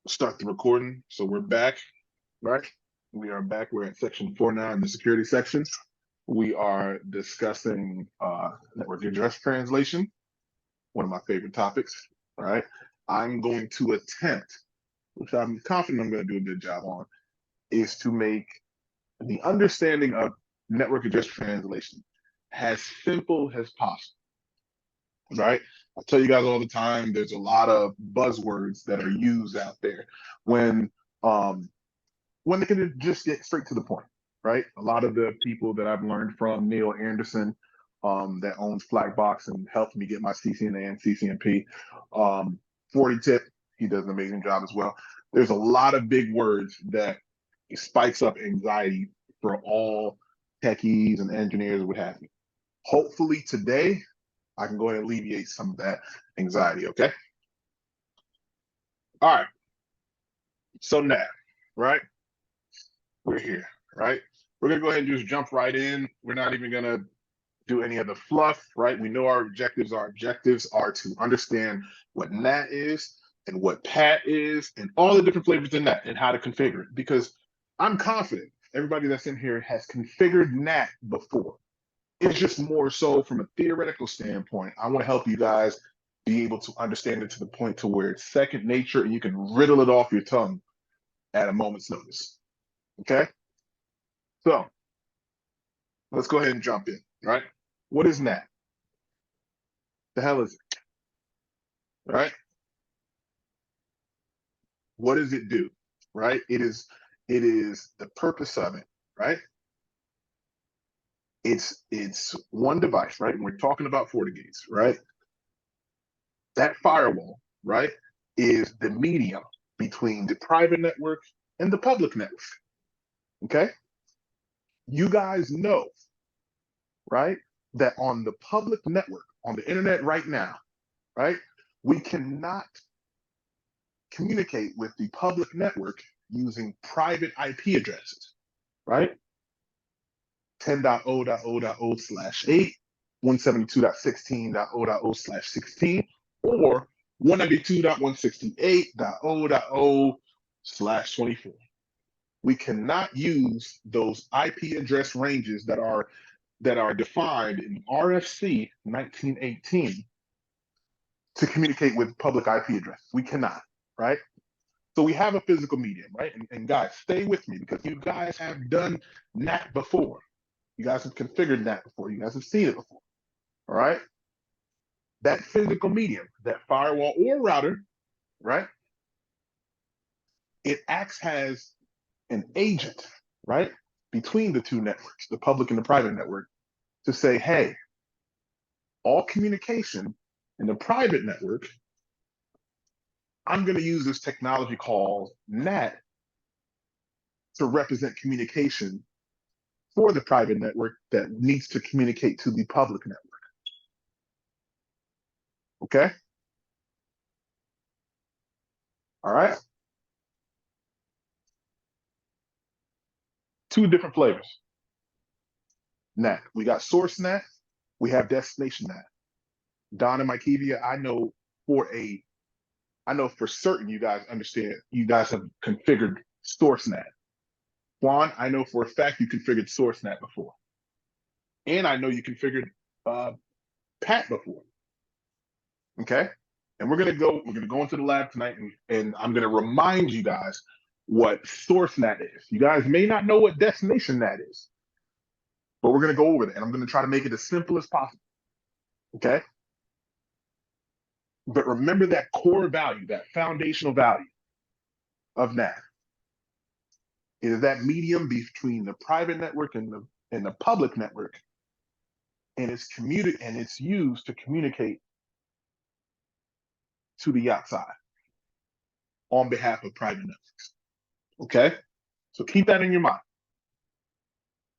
Start the recording. So we're back, right? We are back. We're at section 4 now in the security section. We are discussing network address translation, one of my favorite topics, all right? I'm going to attempt, which I'm confident I'm going to do a good job on, is to make the understanding of network address translation as simple as possible, right? I tell you guys all the time, there's a lot of buzzwords that are used out there when they can just get straight to the point, right? A lot of the people that I've learned from, Neil Anderson, that owns Flaggbox and helped me get my CCNA and CCNP, Fortigate, he does an amazing job as well. There's a lot of big words that spikes up anxiety for all techies and engineers, what have you. Hopefully today, I can go ahead and alleviate some of that anxiety, okay? All right. So NAT, right? We're here, right? We're gonna go ahead and just jump right in. We're not even gonna do any of the fluff, right? We know our objectives. Our objectives are to understand what NAT is and what PAT is and all the different flavors in NAT and how to configure it. Because I'm confident everybody that's in here has configured NAT before. It's just more so from a theoretical standpoint. I want to help you guys be able to understand it to the point to where it's second nature and you can riddle it off your tongue at a moment's notice. Okay? So let's go ahead and jump in, right? What is NAT? The hell is it? Right? What does it do? Right? It is the purpose of it, right? It's one device, right? And we're talking about FortiGates, right? That firewall, right, is the medium between the private network and the public network. Okay? You guys know, right, that on the public network, on the internet right now, right, we cannot communicate with the public network using private IP addresses, right? 10.0.0.0/8, 172.16.0.0/16, or 192.168.0.0/24. We cannot use those IP address ranges that are defined in RFC 1918 to communicate with public IP addresses. We cannot, right? So we have a physical medium, right? And guys, stay with me because you guys have done NAT before. You guys have configured NAT before. You guys have seen it before, all right? That physical medium, that firewall or router, right? It acts as an agent, right? Between the two networks, the public and the private network, to say, hey, all communication in the private network, I'm going to use this technology called NAT to represent communication for the private network that needs to communicate to the public network. Okay? All right? Two different flavors. NAT. We got source NAT. We have destination NAT. Don and Mikevia, I know for certain you guys understand, you guys have configured source NAT. Juan, I know for a fact you configured source NAT before. And I know you configured PAT before. Okay? And we're gonna go into the lab tonight and I'm gonna remind you guys what source NAT is. You guys may not know what destination NAT is, but we're gonna go over that and I'm gonna try to make it as simple as possible. Okay? But remember that core value, that foundational value of NAT. It is that medium between the private network and the public network, and it's used to communicate to the outside on behalf of private networks. Okay, so keep that in your mind.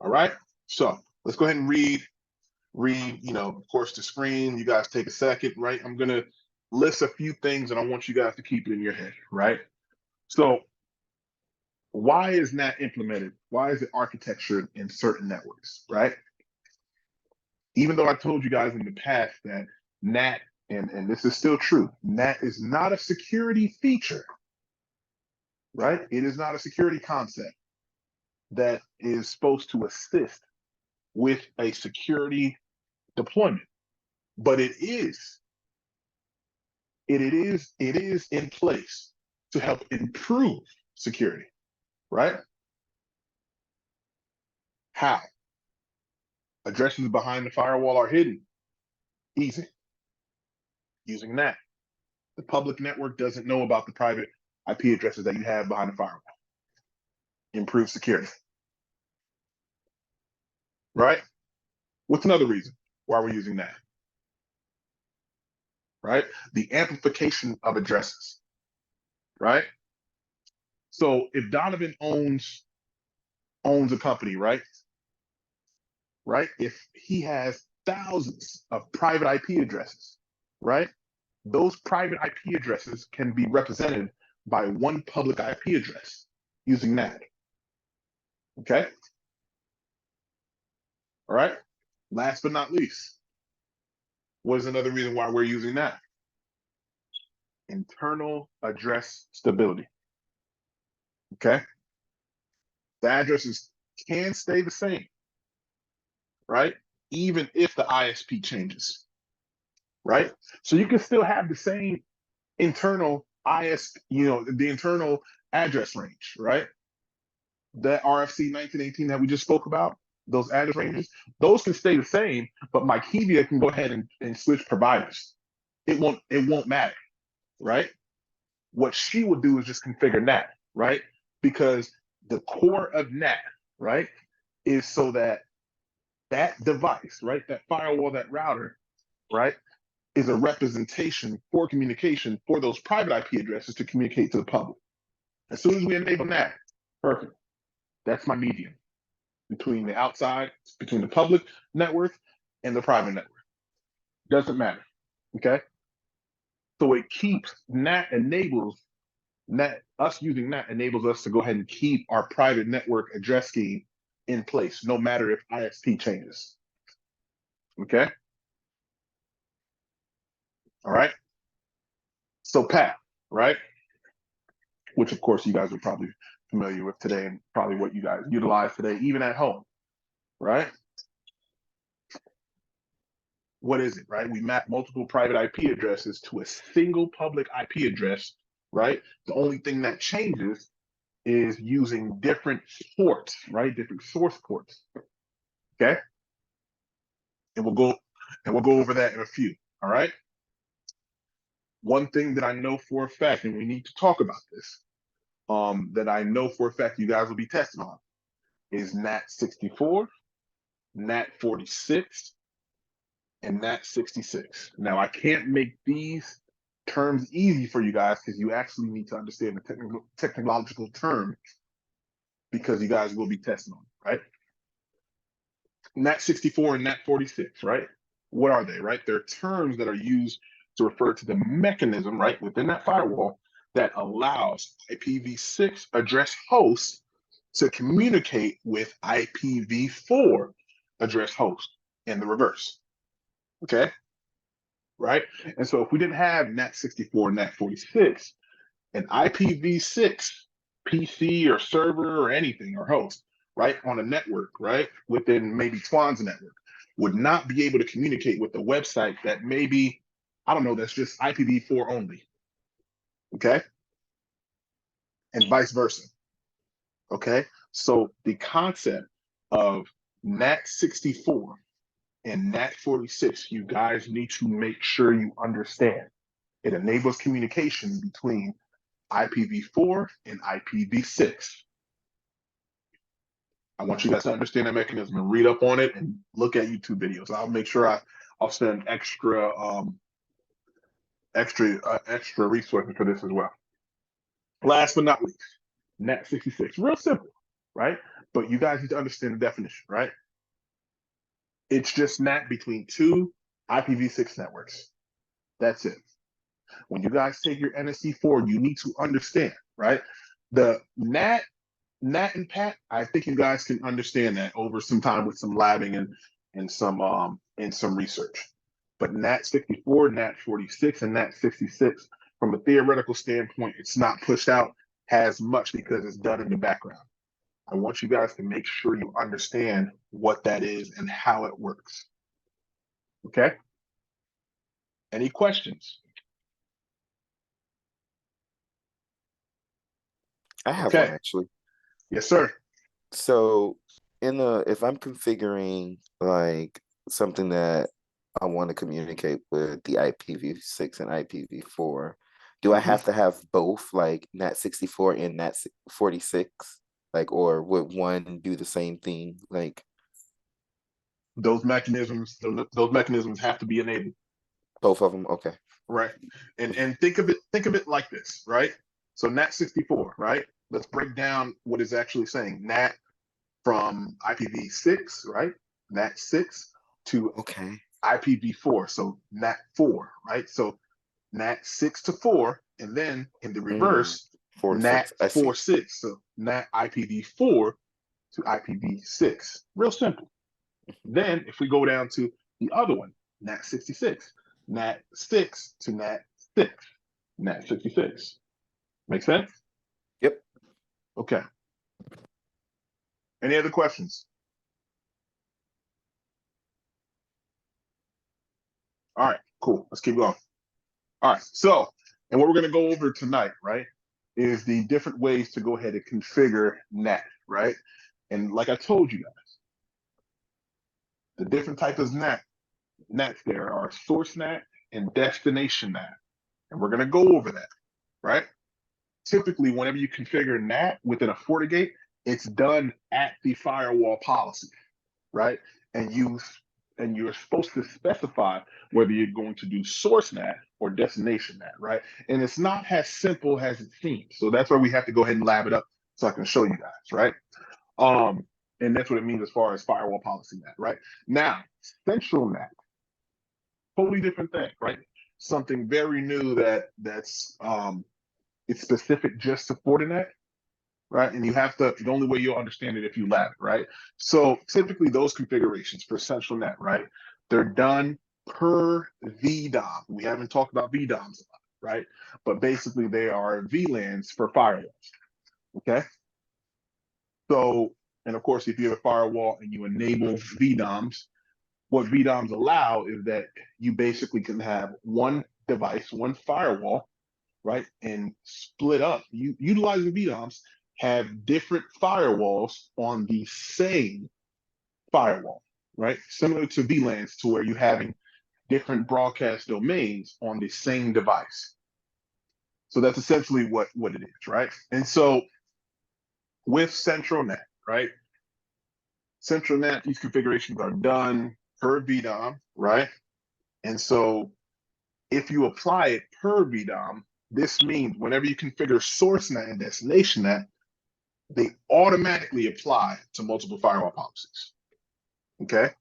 All right, so let's go ahead and read. Of course, the screen. You guys take a second, right? I'm gonna list a few things, and I want you guys to keep it in your head, right? So, why is NAT implemented? Why is it architectured in certain networks, right? Even though I told you guys in the past that NAT, and this is still true, NAT is not a security feature. right? It is not a security concept that is supposed to assist with a security deployment, but it is in place to help improve security, right? How? Addresses behind the firewall are hidden. Easy. Using NAT. The public network doesn't know about the private IP addresses that you have behind the firewall. Improve security. Right? What's another reason why we're using NAT? Right? The amplification of addresses. Right? So if Donovan owns a company, right? Right? If he has thousands of private IP addresses, right? Those private IP addresses can be represented by one public IP address using NAT. Okay? All right? Last but not least, what is another reason why we're using NAT? Internal address stability. Okay? The addresses can stay the same, right? Even if the ISP changes, right? So you can still have the same internal the internal address range, right? That RFC 1918 that we just spoke about, those address ranges, those can stay the same, but Mykevia can go ahead and switch providers. It won't matter, right? What she would do is just configure NAT, right? Because the core of NAT, right, is so that device, right, that firewall, that router, right, is a representation for communication for those private IP addresses to communicate to the public. As soon as we enable NAT, perfect. That's my medium between the public network and the private network. Doesn't matter, okay? So it keeps us using NAT enables us to go ahead and keep our private network address scheme in place, no matter if ISP changes. Okay? All right? So PAT, right? Which of course you guys are probably familiar with today and probably what you guys utilize today, even at home, right? What is it, right? We map multiple private IP addresses to a single public IP address, right? The only thing that changes is using different ports, right? Different source ports. Okay? And we'll go over that in a few. All right. One thing that I know for a fact, and we need to talk about this, that I know for a fact you guys will be testing on is NAT64, NAT46, and NAT66. Now I can't make these terms easy for you guys because you actually need to understand the technological terms because you guys will be testing on, right? NAT64 and NAT46, right? What are they, right? They're terms that are used to refer to the mechanism, right, within that firewall that allows IPv6 address hosts to communicate with IPv4 address hosts and the reverse, okay? Right? And so if we didn't have NAT64 and NAT46, an IPv6 PC or server or anything or host, right, on a network, right, within maybe Twan's network, would not be able to communicate with the website that maybe, I don't know, that's just IPv4 only, okay? And vice versa, okay? So the concept of NAT64 and NAT46, you guys need to make sure you understand. It enables communication between IPv4 and IPv6. I want you guys to understand that mechanism and read up on it and look at YouTube videos. I'll make sure I'll send extra resources for this as well. Last but not least, NAT66. Real simple, right? But you guys need to understand the definition, right? It's just NAT between two IPv6 networks. That's it. When you guys take your NSE4, you need to understand, right? The NAT and PAT, I think you guys can understand that over some time with some labbing and some research. But NAT64, NAT46, and NAT66, from a theoretical standpoint, it's not pushed out has much because it's done in the background. I want you guys to make sure you understand what that is and how it works. Okay? Any questions? I have one Okay. actually. Yes, sir. So if I'm configuring like something that I want to communicate with the IPv6 and IPv4, do I have to have both like NAT64 and NAT46? Like, or would one do the same thing? Like Those mechanisms have to be enabled. both of them? Okay. Right. And think of it like this, right? So NAT64, right? Let's break down what it's actually saying. NAT from IPv6, right? NAT6 to Okay. IPv4. So NAT4, right? So NAT6 to 4, and then in the Mm, reverse, 4 to 6. I see. NAT46. So NAT IPv4 to IPv6. Real simple. Then if we go down to the other one, NAT66, NAT6 to NAT6, NAT66. Make sense? Yep. Okay. Any other questions? All right, cool. Let's keep going. All right, so, and what we're going to go over tonight, right, is the different ways to go ahead and configure NAT, right? And like I told you guys, the different types of NATs there are source NAT and destination NAT. And we're going to go over that, right? Typically, whenever you configure NAT within a FortiGate, it's done at the firewall policy, right? And you're supposed to specify whether you're going to do source NAT or destination NAT, right? And it's not as simple as it seems. So that's why we have to go ahead and lab it up so I can show you guys, right? Um, and that's what it means as far as firewall policy NAT, right? Now, central NAT, totally different thing, right? Something very new that's it's specific just to Fortinet, right? And you have to, the only way you'll understand it if you lab it, right? So typically those configurations for central net, right? They're done per VDOM. We haven't talked about VDOMs a lot, right? But basically they are VLANs for firewalls, okay? So, and of course, if you have a firewall and you enable VDOMs, what VDOMs allow is that you basically can have one device, one firewall, right? And split up, utilizing VDOMs, have different firewalls on the same firewall, right? Similar to VLANs, to where you're having different broadcast domains on the same device. So that's essentially what it is, right? And so with CentralNet, right? CentralNet, these configurations are done per VDOM, right? And so if you apply it per VDOM, this means whenever you configure source net and destination net, they automatically apply to multiple firewall policies. Okay.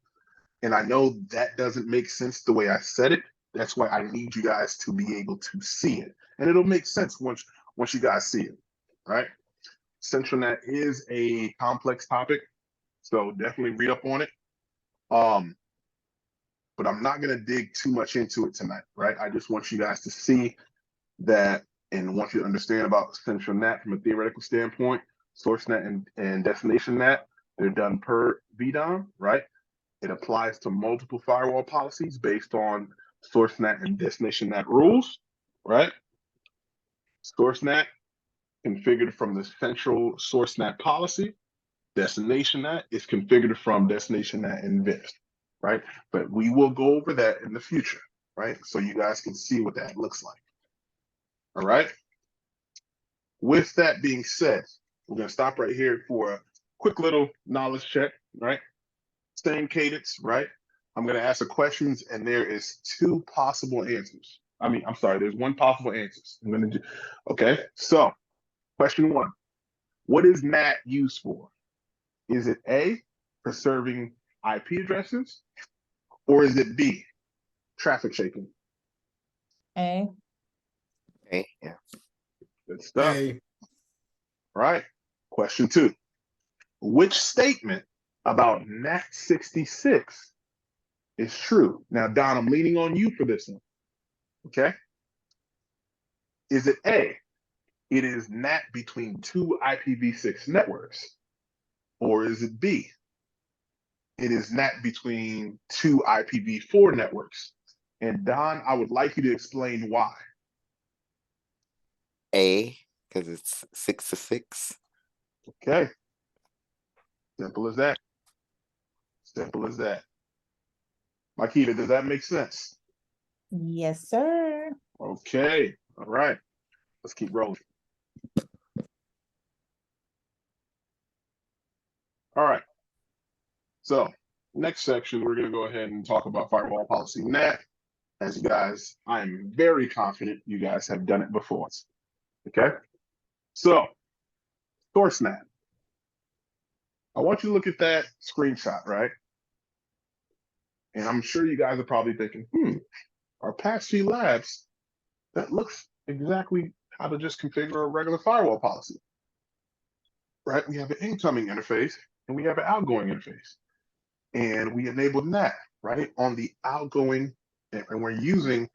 And I know that doesn't make sense the way I said it. That's why I need you guys to be able to see it. And it'll make sense once you guys see it. Right. CentralNet is a complex topic, so definitely read up on it. But I'm not gonna dig too much into it tonight, right? I just want you guys to see that and want you to understand about central NAT from a theoretical standpoint. Source NAT and destination NAT, they're done per VDOM, right? It applies to multiple firewall policies based on source NAT and destination NAT rules, right? Source NAT configured from the central source NAT policy. Destination NAT is configured from destination NAT and VIPs, right? But we will go over that in the future, right? So you guys can see what that looks like. All right. With that being said, we're going to stop right here for a quick little knowledge check, right? Same cadence, right? I'm going to ask the questions, and there is two possible answers. I'm sorry, there's one possible answer. I'm going to do, okay? So, question one, what is NAT used for? Is it A, for serving IP addresses, or is it B, traffic shaping? A. Okay. Yeah. Good stuff. All right. Question two, which statement about NAT66 is true? Now, Don, I'm leaning on you for this one. Okay. Is it A, it is NAT between two IPv6 networks? Or is it B, it is NAT between two IPv4 networks? And Don, I would like you to explain why. A, because it's 6 to 6. Okay. Simple as that. Simple as that. Makita, does that make sense? Yes, sir. Okay. All right. Let's keep rolling. All right. So next section, we're going to go ahead and talk about firewall policy NAT. As you guys, I'm very confident you guys have done it before. Okay. So source NAT. I want you to look at that screenshot, right? And I'm sure you guys are probably thinking, our past few labs, that looks exactly how to just configure a regular firewall policy, right? We have an incoming interface and we have an outgoing interface. And we enabled NAT, right, on the outgoing, and we're using,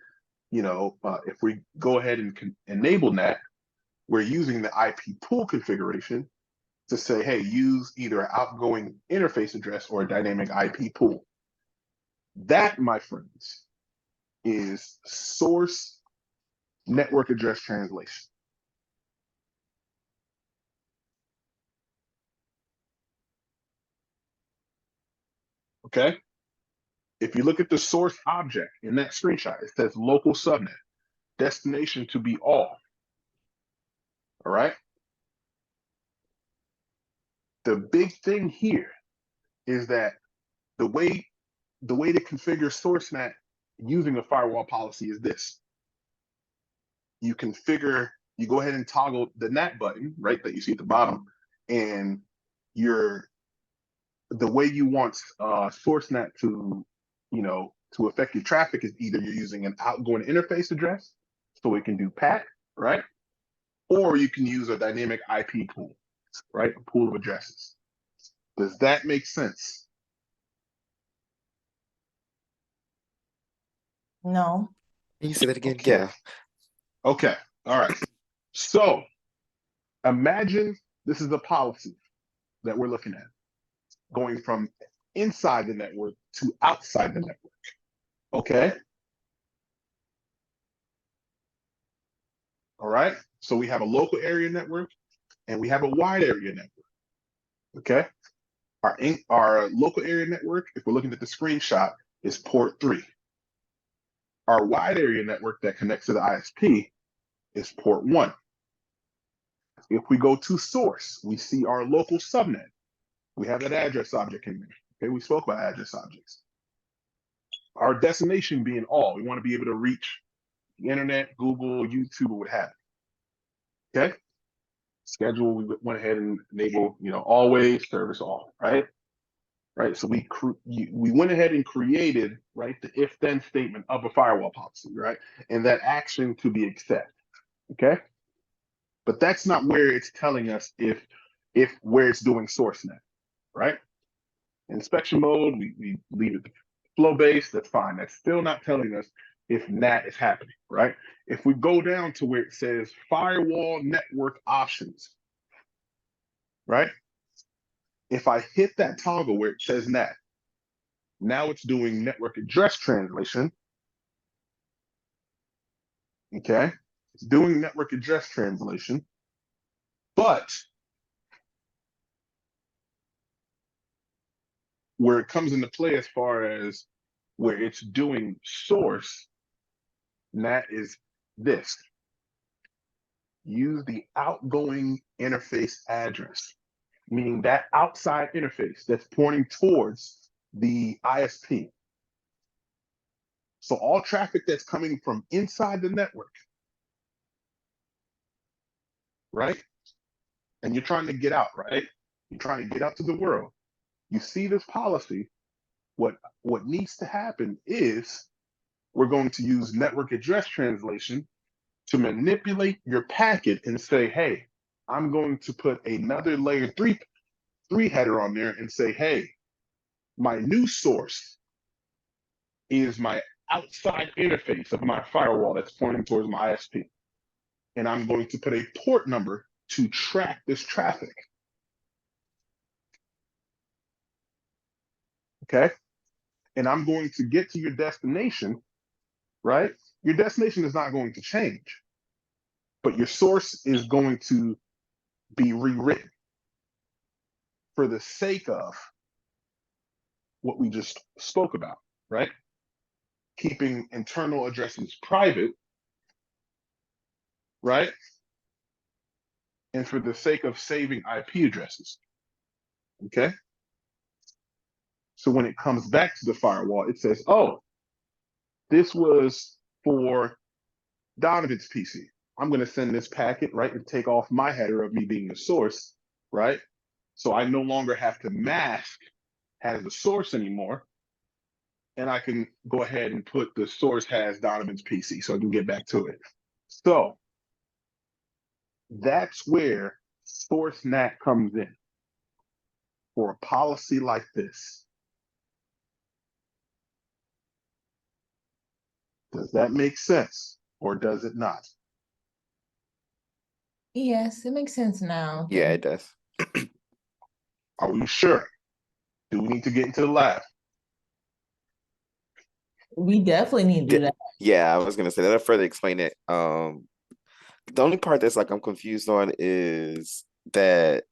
if we go ahead and enable NAT, we're using the IP pool configuration to say, hey, use either an outgoing interface address or a dynamic IP pool. That, my friends, is source network address translation. Okay? If you look at the source object in that screenshot, it says local subnet, destination to be all. All right? The big thing here is that the way to configure source NAT using a firewall policy is this. You go ahead and toggle the NAT button, right, that you see at the bottom, and the way you want source NAT to, to affect your traffic is either you're using an outgoing interface address, so it can do PAT, right? Or you can use a dynamic IP pool, right? A pool of addresses. Does that make sense? No. Can you say that again? Okay. Yeah. Okay. All right. So imagine this is a policy that we're looking at, going from inside the network to outside the network. Okay. All right. So we have a local area network and we have a wide area network. Okay. Our local area network, if we're looking at the screenshot, is port 3. Our wide area network that connects to the ISP is port 1. If we go to source, we see our local subnet. We have that address object in there. Okay, we spoke about address objects. Our destination being all, we want to be able to reach the internet, Google, YouTube, or what have you. Okay. Schedule, we went ahead and enable, always service all, right? Right. So we went ahead and created, right, the if-then statement of a firewall policy, right? And that action to be accepted. Okay. But that's not where it's telling us if where it's doing source net, right? Inspection mode, we leave it flow based, that's fine. That's still not telling us if NAT is happening, right? If we go down to where it says firewall network options, right? If I hit that toggle where it says NAT, now it's doing network address translation. Okay, it's doing network address translation, but where it comes into play as far as where it's doing source, NAT is this. Use the outgoing interface address, meaning that outside interface that's pointing towards the ISP. So all traffic that's coming from inside the network, right? And you're trying to get out, right? You're trying to get out to the world. You see this policy, what needs to happen is we're going to use network address translation to manipulate your packet and say, hey, I'm going to put another layer three header on there and say, hey, my new source is my outside interface of my firewall that's pointing towards my ISP. and I'm going to put a port number to track this traffic. Okay. And I'm going to get to your destination, right? Your destination is not going to change, but your source is going to be rewritten for the sake of what we just spoke about, right? Keeping internal addresses private, right? And for the sake of saving IP addresses, okay? So when it comes back to the firewall, it says, oh, this was for Donovan's PC. I'm going to send this packet, right, and take off my header of me being the source, right? So I no longer have to mask as the source anymore. And I can go ahead and put the source has Donovan's PC so I can get back to it. So that's where source NAT comes in for a policy like this. Does that make sense or does it not? Yes, it makes sense now. Yeah, it does. Are we sure? Do we need to get into the lab? We definitely need to do that. Yeah, I was gonna say that'll further explain it. The only part that's like I'm confused on is that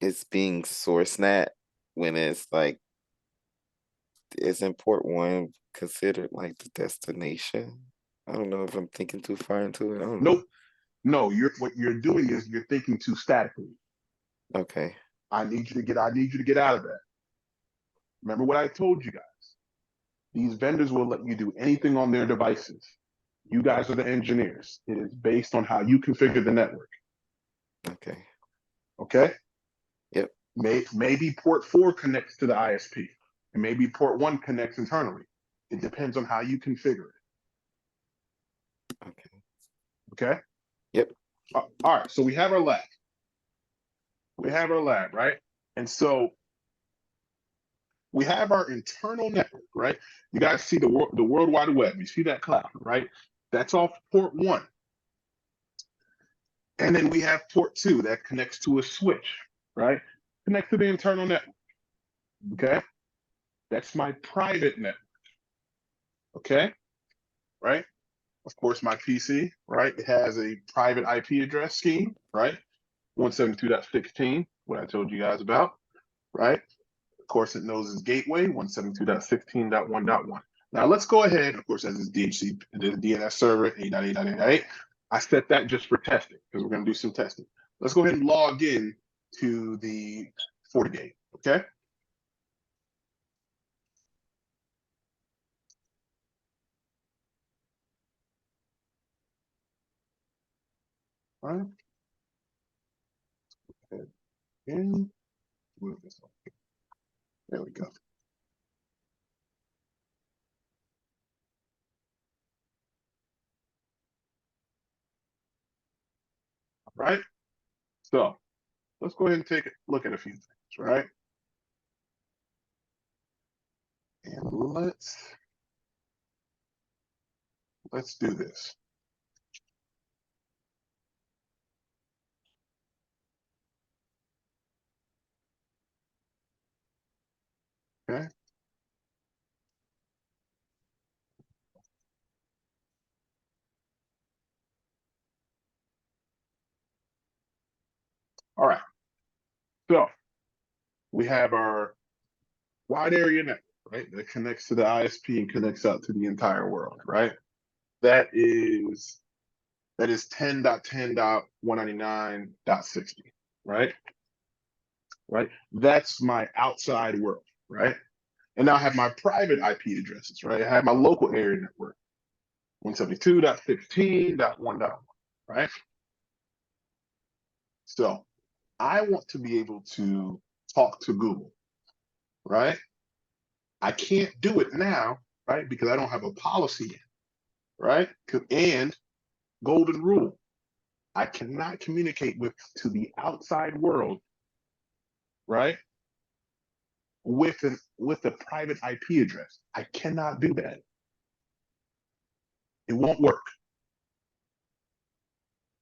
it's being source NAT when it's like isn't port one considered like the destination? I don't know if I'm thinking too far into it. I don't know. Nope. No, what you're doing is you're thinking too statically. Okay. I need you to get out of that. Remember what I told you guys. These vendors will let you do anything on their devices. You guys are the engineers. It is based on how you configure the network. Okay. Okay? Yep. Maybe port 4 connects to the ISP, and maybe port 1 connects internally. It depends on how you configure it. Okay. Okay? Yep. All right, so we have our lab. Right? And so we have our internal network, right? You guys see the World Wide Web. You see that cloud, right? That's off port 1. And then we have port 2 that connects to a switch, right? Connects to the internal network. Okay? That's my private network. Okay? Right? Of course, my PC, right? It has a private IP address scheme, right? 172.16, what I told you guys about, right? Of course, it knows its gateway, 172.16.1.1. Now let's go ahead, of course, as its DHC, the DNS server, 8.8.8.8. I set that just for testing, because we're going to do some testing. Let's go ahead and log in to the FortiGate, okay? All right. And move this on. There we go. All right. So let's go ahead and take a look at a few things, right? And let's do this. Okay. All right. So we have our wide area network, right? That connects to the ISP and connects out to the entire world, right? That is 10.10.199.60, right? Right. That's my outside world, right? And now I have my private IP addresses, right? I have my local area network, 172.16.1.1, right? So I want to be able to talk to Google, right? I can't do it now, right? Because I don't have a policy yet, right? And golden rule, I cannot communicate to the outside world, right? With a private IP address. I cannot do that. It won't work.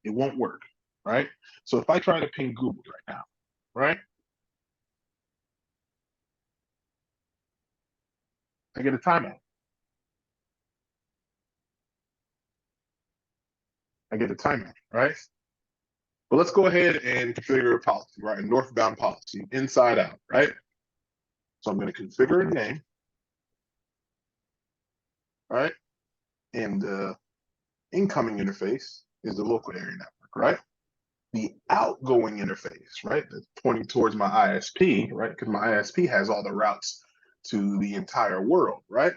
It won't work, right? So if I try to ping Google right now, right? I get a timeout. I get a timeout, right? But let's go ahead and configure a policy, right? A northbound policy, inside out, right? So I'm going to configure a name, right? And the incoming interface is the local area network, right? The outgoing interface, right? That's pointing towards my ISP, right? Because my ISP has all the routes to the entire world, right?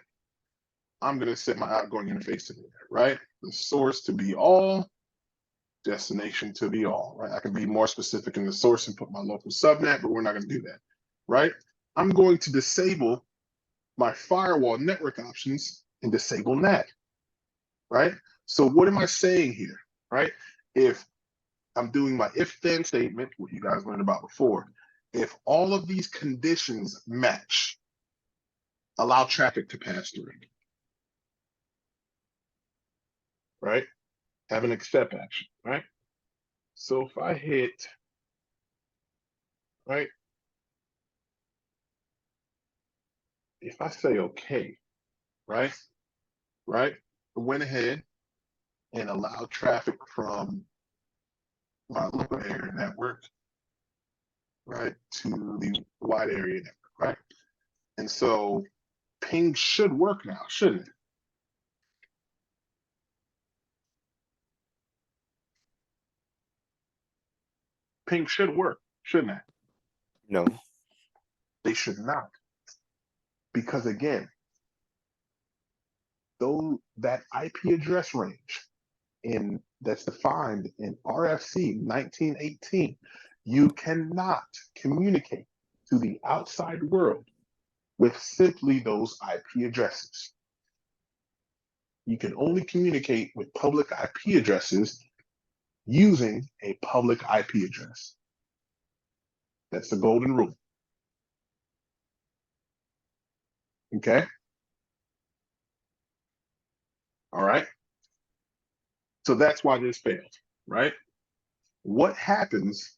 I'm going to set my outgoing interface to there, right? The source to be all, destination to be all, right? I can be more specific in the source and put my local subnet, but we're not going to do that, right? I'm going to disable my firewall network options and disable NAT, right? So what am I saying here, right? If I'm doing my if-then statement, what you guys learned about before, if all of these conditions match, allow traffic to pass through, right? Have an accept action, right? So if I hit, right? If I say okay, right? Right? I went ahead and allowed traffic from my local area network, right, to the wide area network, right? And so ping should work now, shouldn't it? Ping should work, shouldn't it? No. They should not. Because again, though that IP address range that's defined in RFC 1918, you cannot communicate to the outside world with simply those IP addresses. You can only communicate with public IP addresses using a public IP address. That's the golden rule. Okay? All right? So that's why this failed, right? What happens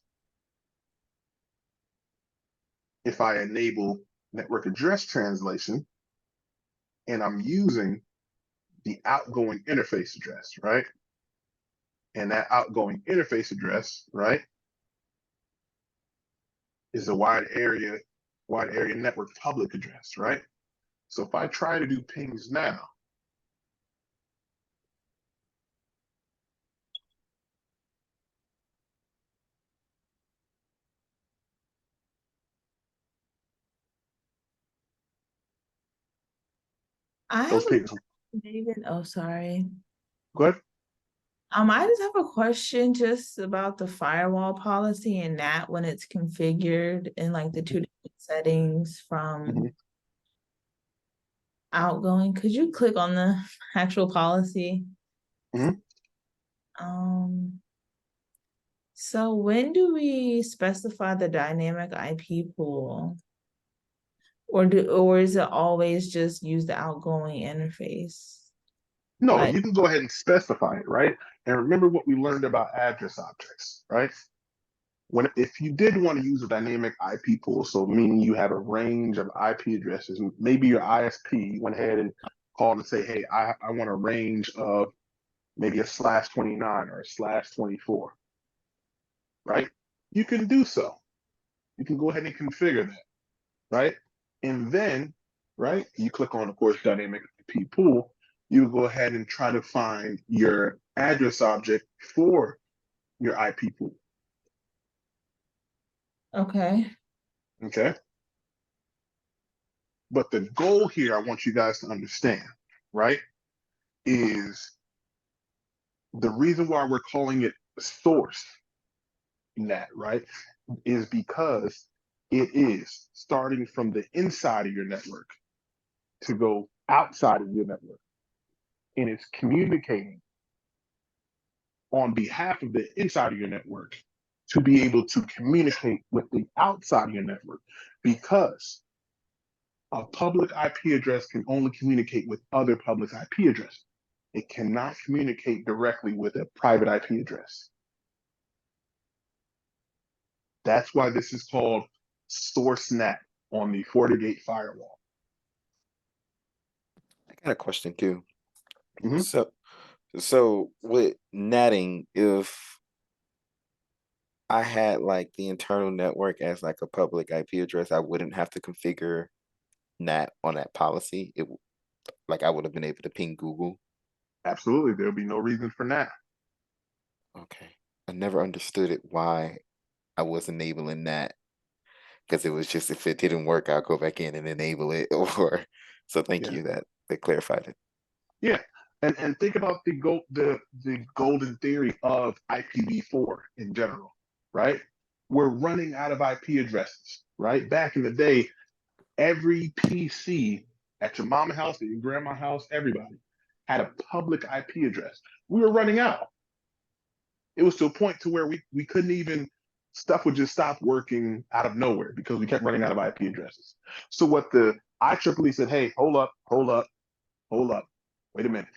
if I enable network address translation and I'm using the outgoing interface address, right? And that outgoing interface address, right, is a wide area network public address, right? So if I try to do pings now, I have those pings, David. Oh, sorry. go ahead. I just have a question just about the firewall policy and that when it's configured in like the two different settings from Mhm. outgoing. Could you click on the actual policy? Mhm. So when do we specify the dynamic IP pool? Or is it always just use the outgoing interface? No, Like, you can go ahead and specify it, right? And remember what we learned about address objects, right? If you did want to use a dynamic IP pool, so meaning you have a range of IP addresses, maybe your ISP went ahead and called and say, hey, I want a range of maybe a /29 or a /24, right? You can do so. You can go ahead and configure that, right? And then, right, you click on, of course, dynamic IP pool, you go ahead and try to find your address object for your IP pool. okay. Okay. But the goal here, I want you guys to understand, right, is the reason why we're calling it source NAT, right, is because it is starting from the inside of your network to go outside of your network. And it's communicating on behalf of the inside of your network to be able to communicate with the outside of your network, because a public IP address can only communicate with other public IP addresses. It cannot communicate directly with a private IP address. That's why this is called source NAT on the FortiGate firewall. I got a question too. Mhm. So with natting, if I had like the internal network as like a public IP address, I wouldn't have to configure NAT on that policy. Like I would have been able to ping Google. Absolutely, there'll be no reason for NAT. Okay. I never understood it why I was enabling that, because it was just if it didn't work, I'll go back in and enable it. Or so thank Yeah. you that clarified it. Yeah, and think about the golden theory of IPv4 in general, right? We're running out of IP addresses, right? Back in the day, every PC at your mama house, at your grandma house, everybody had a public IP address. We were running out. It was to a point to where we couldn't even, stuff would just stop working out of nowhere because we kept running out of IP addresses. So what the IEEE said, hey, hold up, wait a minute.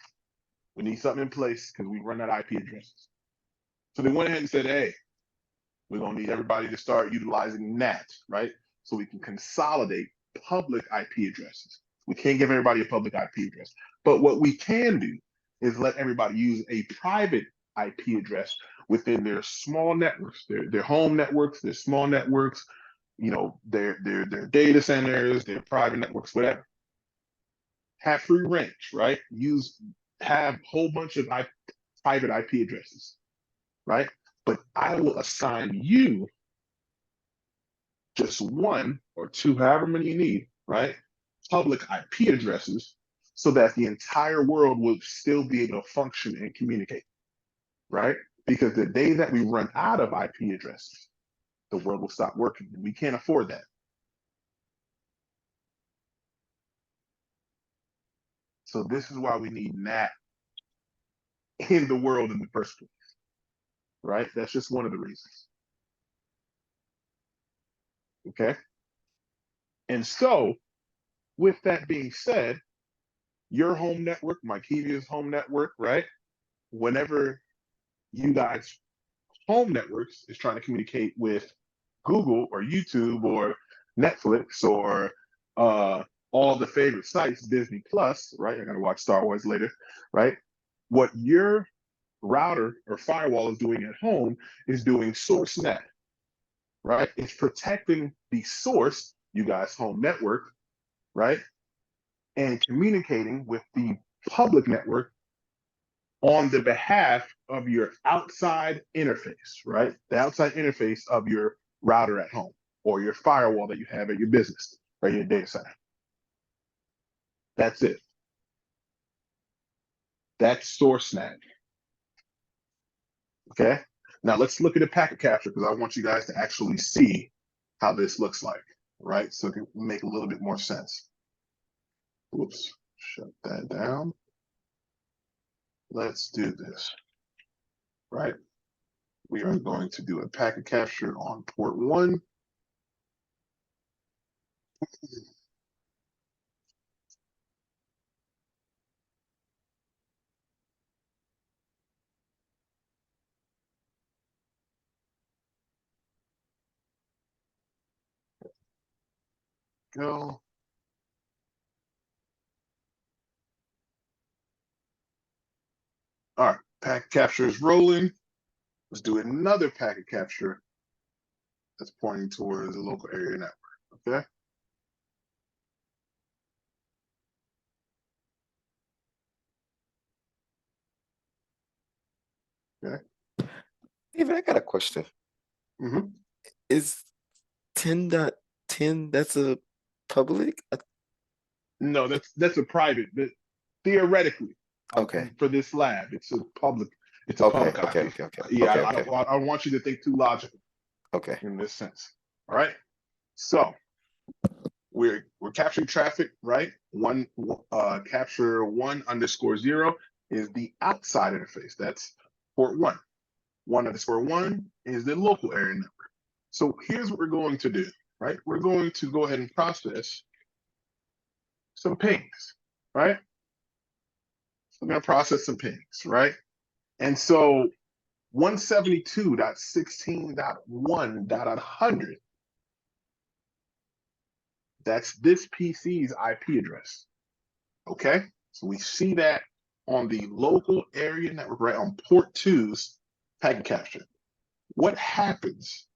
We need something in place because we run out of IP addresses. So they went ahead and said, hey, we're going to need everybody to start utilizing NAT, right? So we can consolidate public IP addresses. We can't give everybody a public IP address. But what we can do is let everybody use a private IP address within their small networks, their home networks, their small networks, you know, their data centers, their private networks, whatever. Have free range, right? Have a whole bunch of private IP addresses, right? But I will assign you just one or two, however many you need, right? Public IP addresses so that the entire world will still be able to function and communicate, right? Because the day that we run out of IP addresses, the world will stop working, and we can't afford that. So this is why we need NAT in the world in the first place, right? That's just one of the reasons. Okay. And so, with that being said, your home network, Mykevia's home network, right? Whenever you guys' home networks is trying to communicate with Google or YouTube or Netflix or all the favorite sites, Disney Plus, right? I gotta watch Star Wars later, right? What your router or firewall is doing at home is doing source net, right? It's protecting the source, you guys' home network, right? And communicating with the public network on the behalf of your outside interface, right? The outside interface of your router at home or your firewall that you have at your business or your data center. That's it. That's SourceNet. Okay. Now let's look at the packet capture because I want you guys to actually see how this looks like, right? So it can make a little bit more sense. Whoops, shut that down. Let's do this, right? We are going to do a packet capture on port 1. Go. All right, packet capture is rolling. Let's do another packet capture that's pointing towards the local area network, okay? Okay. David, I got a question. Mm-hmm. Is 10.10 that's a public? No, that's a private, but theoretically, Okay. for this lab, it's a public Okay. IP. Okay. Yeah, Okay. I don't want you to think too logical Okay. in this sense. All right. So we're capturing traffic, right? Capture 1_0 is the outside interface. That's port 1. 1_1 is the local area network. So here's what we're going to do, right? We're going to go ahead and process some pings, right? We're going to process some pings, right? And so 172.16.1.100. That's this PC's IP address. Okay, so we see that on the local area network, right, on port 2's packet capture. What happens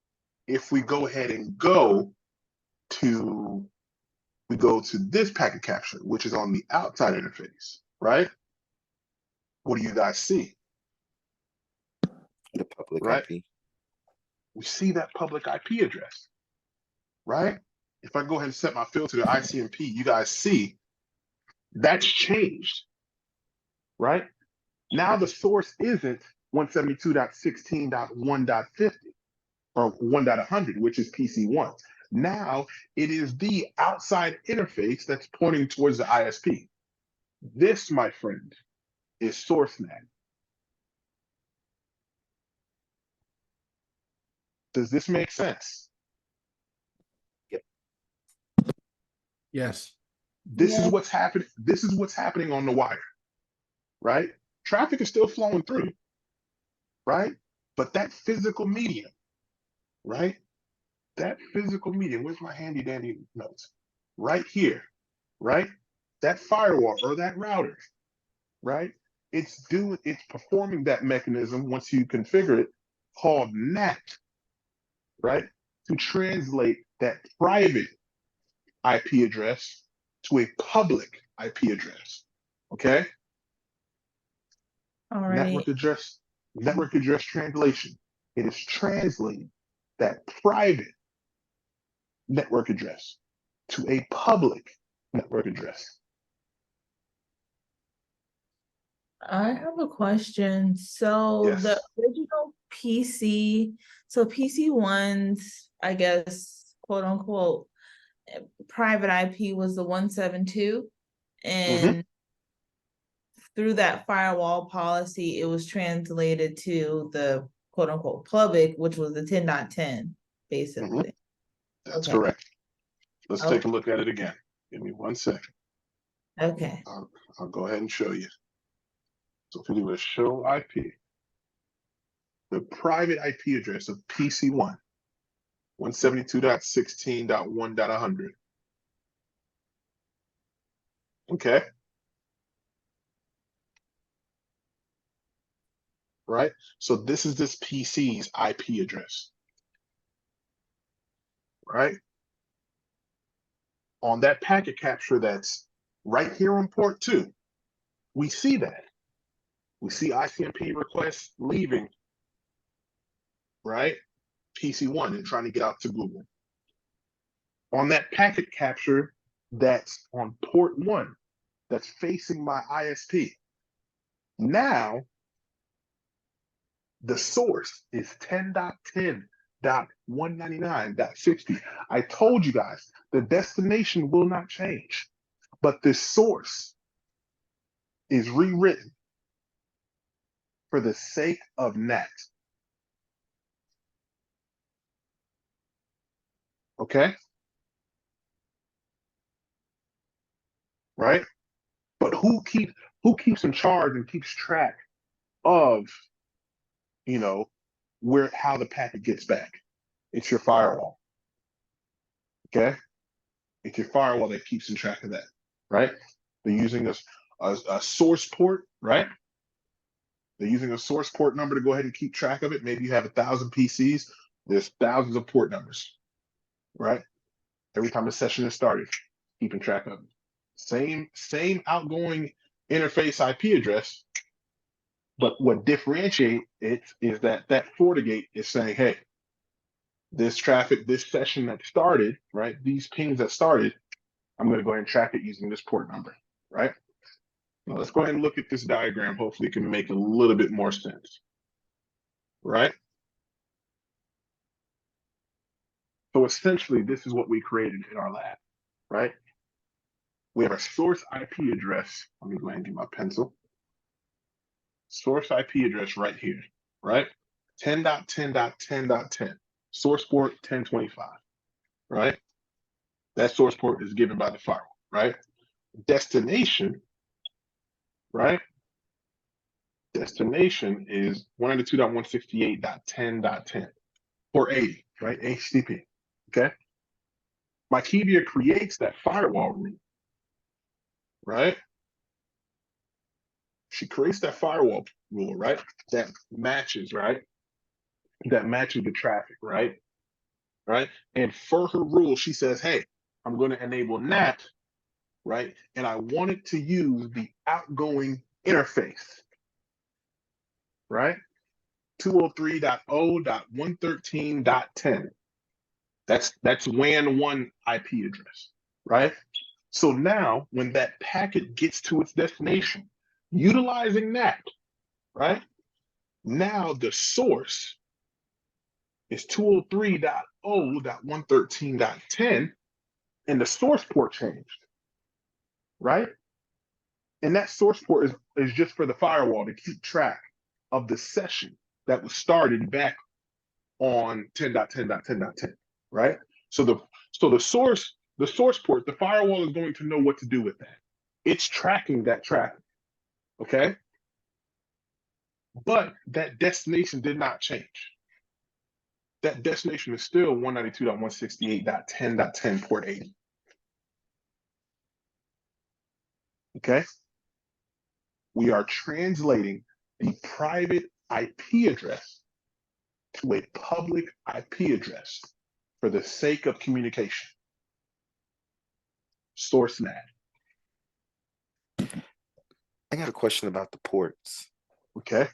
if we go ahead and go to this packet capture, which is on the outside interface, right? What do you guys see? The public Right? IP. We see that public IP address, right? If I go ahead and set my filter to ICMP, you guys see that's changed, right? Now the source isn't 172.16.1.50 or 1.100, which is PC1. Now it is the outside interface that's pointing towards the ISP. This, my friend, is source NAT. Does this make sense? Yes. This is Yes. what's happening. This is what's happening on the wire, right? Traffic is still flowing through, right? But that physical medium, right? That physical medium, where's my handy dandy notes? Right here, right? That firewall or that router, right? It's performing that mechanism once you configure it called NAT, right? To translate that private IP address to a public IP address. Okay? All right. Network address translation. It is translating that private network address to a public network address. I have a question. So Yes. the original PC, so PC1's, I guess, quote unquote, private IP was the 172. And through that firewall policy, it was translated to the quote unquote public, which was the 10.10, basically. That's Okay. correct. Let's Oh. take a look at it again. Give me 1 second. Okay. I'll go ahead and show you. So if we do a show IP, the private IP address of PC1, 172.16.1.100. Okay. Right? So this is this PC's IP address. Right? On that packet capture that's right here on port 2, we see that. We see ICMP requests leaving, right? PC1 and trying to get out to Google. On that packet capture that's on port 1, that's facing my ISP. Now, the source is 10.10.199.60. I told you guys the destination will not change, but the source is rewritten for the sake of NAT. Okay? Right? But who keeps in charge and keeps track of, how the packet gets back? It's your firewall. Okay? It's your firewall that keeps in track of that, right? They're using a source port, right? They're using a source port number to go ahead and keep track of it. Maybe you have 1,000 PCs. There's thousands of port numbers, right? Every time a session is started, keeping track of it. Same outgoing interface IP address, but what differentiates it is that FortiGate is saying, hey, this traffic, this session that started, right? These pings that started, I'm going to go ahead and track it using this port number, right? Now let's go ahead and look at this diagram. Hopefully it can make a little bit more sense, right? So essentially, this is what we created in our lab, right? We have a source IP address. Let me go ahead and get my pencil. Source IP address right here, right? 10.10.10.10. Source port 1025, right? That source port is given by the firewall, right? Destination, right, Destination is 192.168.10.10 or 80, right? HTTP. Okay. Mykevia creates that firewall rule, right? She creates that firewall rule, right? That matches, right? That matches the traffic, right? Right. And for her rule, she says, hey, I'm going to enable NAT, right? And I want it to use the outgoing interface, right? 203.0.113.10. That's WAN 1 IP address, right? So now when that packet gets to its destination, utilizing that, right? Now the source is 203.0.113.10, and the source port changed, right? And that source port is just for the firewall to keep track of the session that was started back on 10.10.10.10, right? So the source port, the firewall is going to know what to do with that. It's tracking that traffic, okay? But that destination did not change. That destination is still 192.168.10.10 port 80. Okay? We are translating the private IP address to a public IP address for the sake of communication. Source NAT. I got a question about the ports. Okay?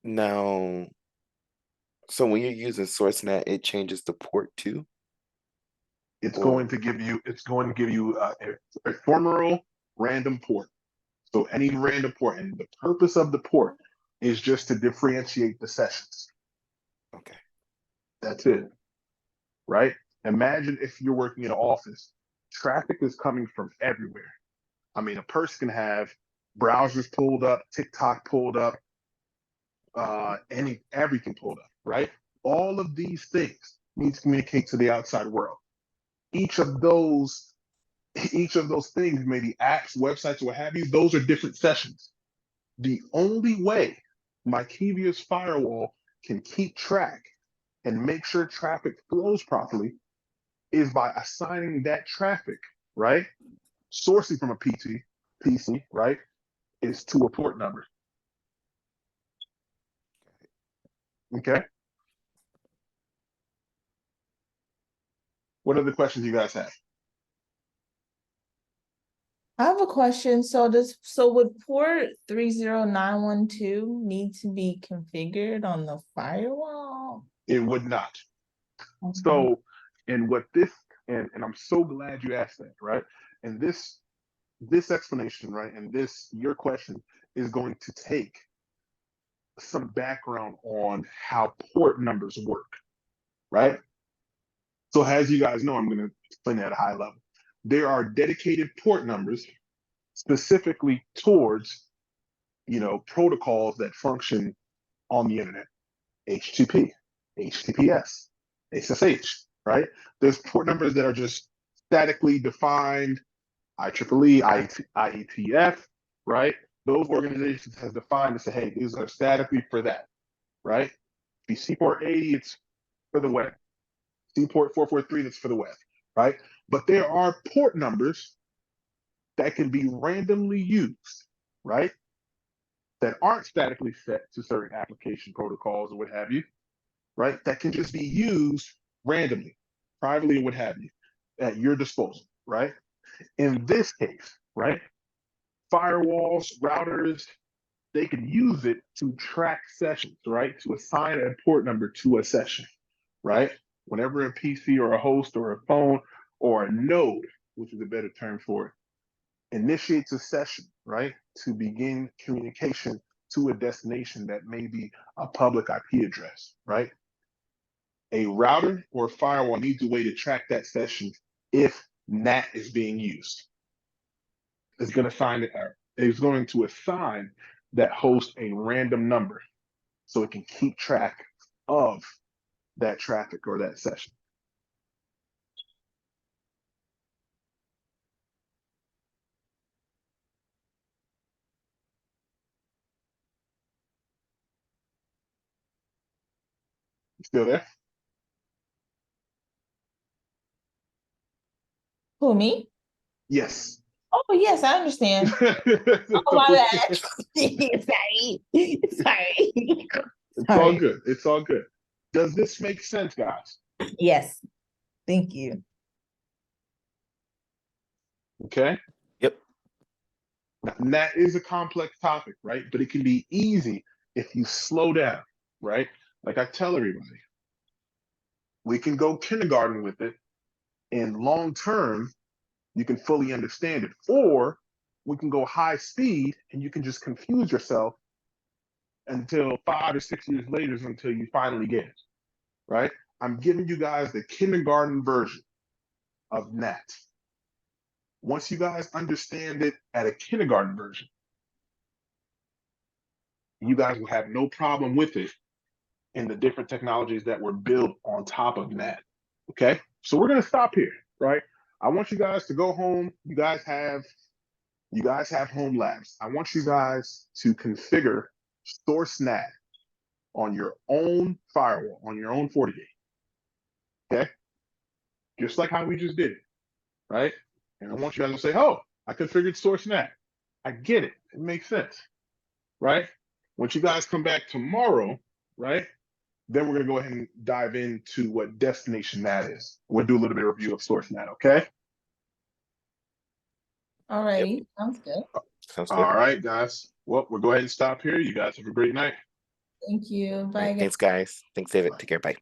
Now, so when you're using SourceNet, it changes the port too? It's going to give you a ephemeral random port. So any random port, and the purpose of the port is just to differentiate the sessions. Okay. That's it, right? Imagine if you're working in an office, traffic is coming from everywhere. I mean, a person can have browsers pulled up, TikTok pulled up, everything pulled up, right? All of these things need to communicate to the outside world. Each of those things, maybe apps, websites, what have you, those are different sessions. The only way Mykevia's firewall can keep track and make sure traffic flows properly is by assigning that traffic, right? Sourcing from a PC, right, is to a port number. Okay. What other questions you guys have? I have a question. So would port 30912 need to be configured on the firewall? It would not. Okay. So, and what this, and I'm so glad you asked that, right? And this explanation, right, and your question is going to take some background on how port numbers work, right? So as you guys know, I'm going to explain that at a high level. There are dedicated port numbers specifically towards, protocols that function on the internet. HTTP, HTTPS, SSH, right? There's port numbers that are just statically defined, IEEE, IETF, right? Those organizations have defined to say, hey, these are statically for that, right? If you see port 80, it's for the web. See port 443, that's for the web, right? But there are port numbers that can be randomly used, right? That aren't statically set to certain application protocols or what have you, right? That can just be used randomly, privately, and what have you, at your disposal, right? In this case, right? Firewalls, routers, they can use it to track sessions, right? To assign a port number to a session, right? Whenever a PC or a host or a phone or a node, which is a better term for it, initiates a session, right? To begin communication to a destination that may be a public IP address, right? A router or a firewall needs a way to track that session if NAT is being used. It's going to assign that host a random number so it can keep track of that traffic or that session. Still there? Who, me? Yes. Oh, yes, I understand. Oh, my bad. Sorry. Sorry. It's all Sorry. good. It's all good. Does this make sense, guys? Yes. Thank you. Okay. Yep. Now, that is a complex topic, right? But it can be easy if you slow down, right? Like I tell everybody, we can go kindergarten with it, and long term, you can fully understand it. Or we can go high speed and you can just confuse yourself until 5 or 6 years later until you finally get it, right? I'm giving you guys the kindergarten version of NAT. Once you guys understand it at a kindergarten version, you guys will have no problem with it in the different technologies that were built on top of NAT. Okay, so we're gonna stop here, right? I want you guys to go home. You guys have home labs. I want you guys to configure source NAT on your own firewall, on your own FortiGate. Okay, just like how we just did it, right? And I want you guys to say, "Oh, I configured source NAT. I get it. It makes sense." Right? Once you guys come back tomorrow, right? Then we're gonna go ahead and dive into what destination NAT is. We'll do a little bit of review of source NAT, okay? All righty. Sounds good. Sounds good. All right, guys. Well, we'll go ahead and stop here. You guys have a great night. Thank you. All Bye, right, guys. thanks, guys. Thanks, David. Take care. Bye.